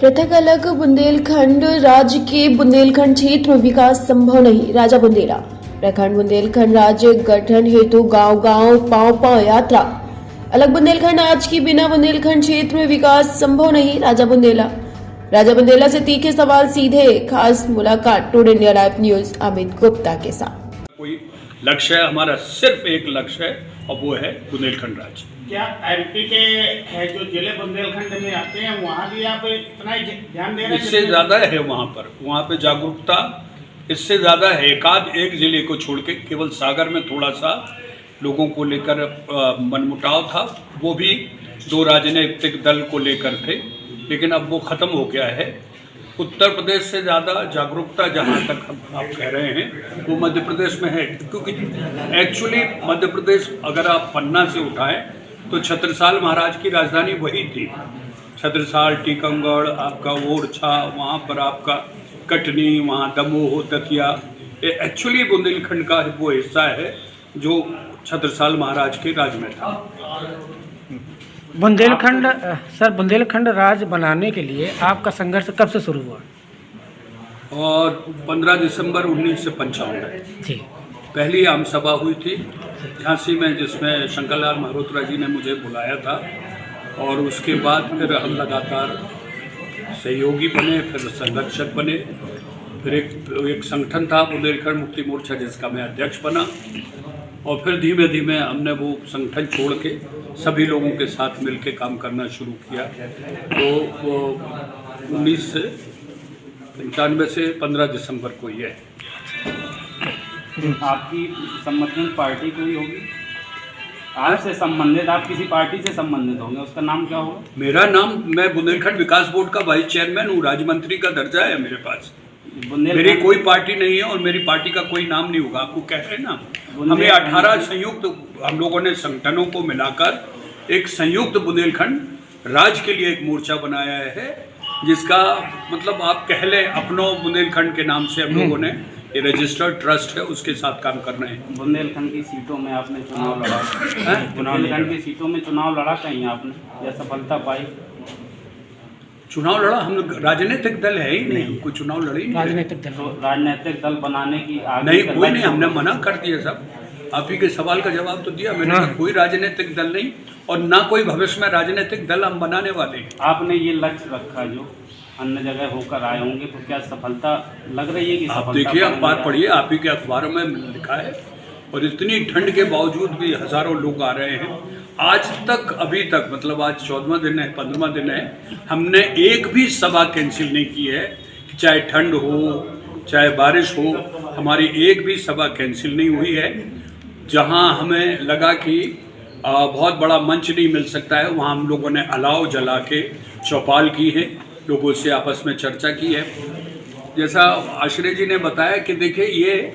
पृथक अलग बुंदेलखंड राज्य के बुंदेलखंड क्षेत्र में विकास संभव नहीं। राजा बुंदेला प्रखंड बुंदेलखंड राज्य गठन हेतु गांव गांव पांव पांव यात्रा। अलग बुंदेलखंड आज की बिना बुंदेलखंड क्षेत्र में विकास संभव नहीं। राजा बुंदेला से तीखे सवाल सीधे। खास मुलाकात today India live news Amit Gupta के साथ। कोई लक्ष्य है, हमारा सिर्फ एक लक्ष्य है और वो है बुंदेलखंड राज्य। क्या एमपी के है जो जिले बुंदेलखंड में आते हैं वहाँ भी आप इतना ही ध्यान दे रहे हैं? इससे ज़्यादा है वहाँ पे जागरूकता इससे ज़्यादा है। एक जिले को छोड़ के केवल सागर में थोड़ा सा लोगों को लेकर मनमुटाव था, वो भी दो राजनीतिक दल को लेकर थे, लेकिन अब वो ख़त्म हो गया है। उत्तर प्रदेश से ज़्यादा जागरूकता जहाँ तक आप कह रहे हैं वो मध्य प्रदेश में है, क्योंकि एक्चुअली मध्य प्रदेश अगर आप पन्ना से उठाएं तो छत्रसाल महाराज की राजधानी वही थी। छत्रसाल, टीकमगढ़, आपका ओरछा, वहाँ पर आपका कटनी, वहाँ दमोह, दतिया, ये एक्चुअली बुंदेलखंड का वो हिस्सा है जो छत्रसाल महाराज के राज में था। बुंदेलखंड राज्य बनाने के लिए आपका संघर्ष कब से शुरू हुआ? और 15 दिसंबर 1955 जी पहली आम सभा हुई थी झांसी में, जिसमें शंकरलाल मल्होत्रा जी ने मुझे बुलाया था। और उसके बाद फिर हम लगातार सहयोगी बने, फिर संरक्षक बने, फिर एक संगठन था बुंदेलखंड मुक्ति मोर्चा जिसका मैं अध्यक्ष बना। और फिर धीमे धीमे हमने वो संगठन छोड़ के सभी लोगों के साथ मिलकर काम करना शुरू किया। तो वो 1995 से 15 दिसंबर को ये है। आपकी संबंधित पार्टी कोई होगी आपसे संबंधित, आप किसी पार्टी से संबंधित होंगे, उसका नाम क्या होगा? मेरा नाम, मैं बुंदेलखंड विकास बोर्ड का वाइस चेयरमैन हूँ, राज्य मंत्री का दर्जा है मेरे पास। मेरी कोई पार्टी नहीं है और मेरी पार्टी का कोई नाम नहीं होगा। आपको कह रहे हैं ना, हमें 18 संयुक्त हम लोगों ने संगठनों को मिलाकर एक संयुक्त बुंदेलखंड राज्य के लिए एक मोर्चा बनाया है, जिसका मतलब आप कह लें अपनों बुंदेलखंड के नाम से हम लोगों ने ये रजिस्टर्ड ट्रस्ट है, उसके साथ काम कर रहे हैं। बुंदेलखंड की सीटों में आपने चुनाव लड़ा, बुंदेलखंड की सीटों में चुनाव लड़ा कहीं आपने या सफलता पाई? चुनाव लड़ा, हम लोग राजनीतिक दल है ही नहीं, कोई चुनाव लड़ी नहीं। राजनीतिक दल बनाने की नहीं, कोई नहीं, हमने मना कर दिया सब। आप ही के सवाल का जवाब तो दिया मैंने, कोई राजनीतिक दल नहीं और ना कोई भविष्य में राजनीतिक दल हम बनाने वाले हैं। आपने ये लक्ष्य रखा जो अन्य जगह होकर आए होंगे, तो क्या सफलता लग रही है कि आप देखिए, अखबार पढ़िए, आप ही के अखबारों में लिखा है। और इतनी ठंड के बावजूद भी हज़ारों लोग आ रहे हैं। आज तक, अभी तक, मतलब आज 14वां दिन है, 15वां दिन है, हमने एक भी सभा कैंसिल नहीं की है। चाहे ठंड हो चाहे बारिश हो, हमारी एक भी सभा कैंसिल नहीं हुई है। जहां हमें लगा कि बहुत बड़ा मंच नहीं मिल सकता है, वहां हम लोगों ने अलाव जला के चौपाल की है, लोगों से आपस में चर्चा की है। जैसा आश्रय जी ने बताया कि देखिए, ये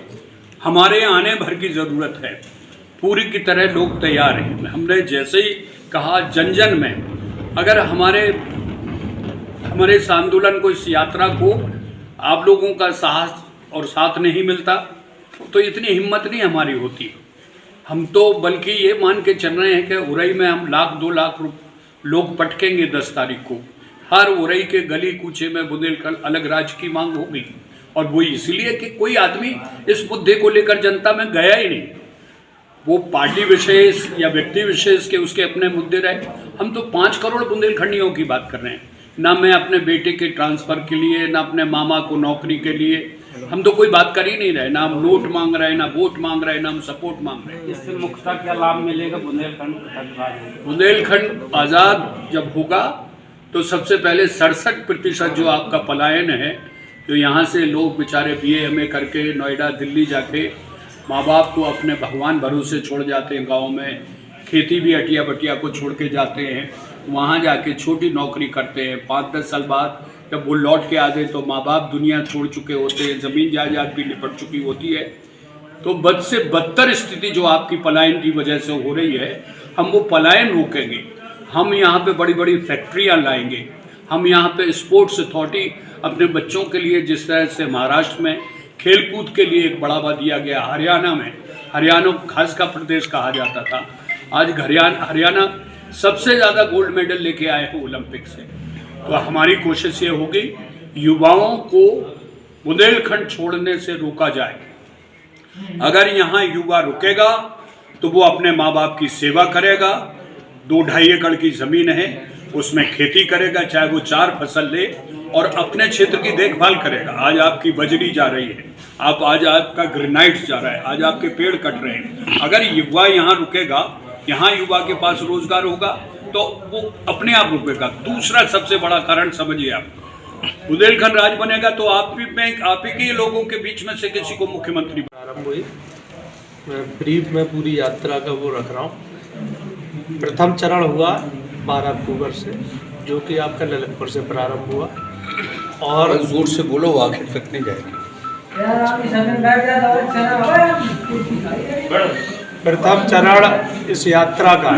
हमारे आने भर की ज़रूरत है, पूरी की तरह लोग तैयार हैं। हमने जैसे ही कहा जन जन में, अगर हमारे इस आंदोलन को, इस यात्रा को आप लोगों का साहस और साथ नहीं मिलता तो इतनी हिम्मत नहीं हमारी होती। हम तो बल्कि ये मान के चल रहे हैं कि उरई में हम 1-2 लाख लोग पटकेंगे 10 तारीख को। हर उरई के गली कूचे में बुंदेलखंड अलग राज्य की मांग होगी, और वो इसलिए कि कोई आदमी इस मुद्दे को लेकर जनता में गया ही नहीं। वो पार्टी विशेष या व्यक्ति विशेष के उसके अपने मुद्दे रहे। हम तो 5 करोड़ बुंदेलखंडियों की बात कर रहे हैं। ना मैं अपने बेटे के ट्रांसफ़र के लिए, ना अपने मामा को नौकरी के लिए, हम तो कोई बात कर ही नहीं रहे। ना हम नोट मांग रहे हैं, ना वोट मांग रहे हैं, ना हम सपोर्ट मांग रहे हैं। इससे मुख्यतः क्या लाभ मिलेगा बुंदेलखंड? बुंदेलखंड आज़ाद जब होगा तो सबसे पहले 67% जो आपका पलायन है, जो यहाँ से लोग बेचारे BA MA करके नोएडा दिल्ली जाके माँ बाप को अपने भगवान भरोसे छोड़ जाते हैं, गाँव में खेती भी अटिया बटिया को छोड़ के जाते हैं, वहाँ जाके छोटी नौकरी करते हैं। 5-10 साल बाद जब वो लौट के आ गए तो माँ बाप दुनिया छोड़ चुके होते हैं, ज़मीन जायदाद भी निपट चुकी होती है। तो बद से बदतर स्थिति जो आपकी पलायन की वजह से हो रही है, हम वो पलायन रोकेंगे। हम यहाँ पे बड़ी बड़ी फैक्ट्रियाँ लाएंगे। हम यहाँ पे स्पोर्ट्स अथॉरिटी अपने बच्चों के लिए, जिस तरह से महाराष्ट्र में खेलकूद के लिए एक बढ़ावा दिया गया, हरियाणा खास का प्रदेश कहा जाता था, आज हरियाणा सबसे ज़्यादा गोल्ड मेडल लेके आए हैं ओलंपिक से। तो हमारी कोशिश ये होगी युवाओं को बुंदेलखंड छोड़ने से रोका जाए। अगर यहाँ युवा रुकेगा तो वो अपने माँ बाप की सेवा करेगा, 2-2.5 एकड़ की ज़मीन है उसमें खेती करेगा, चाहे वो 4 फसल ले और अपने क्षेत्र की देखभाल करेगा। आज आपकी बजरी जा रही है, आज आपका ग्रेनाइट जा रहा है, आज आपके पेड़ कट रहे हैं। अगर युवा यहाँ रुकेगा, यहाँ युवा के पास रोजगार होगा तो वो अपने आप रुकेगा। दूसरा सबसे बड़ा कारण समझिए आप, बुंदेलखंड राज्य बनेगा तो आप ही के लोगों के बीच में से किसी को मुख्यमंत्री प्रारंभ हुई। मैं ब्रीफ में पूरी यात्रा का वो रख रहा हूँ। प्रथम चरण हुआ 12 अक्टूबर से, जो कि आपका ललितपुर से प्रारंभ हुआ और जोर से बोलो, आखिर तक नहीं जाएगी। प्रथम चरण इस यात्रा का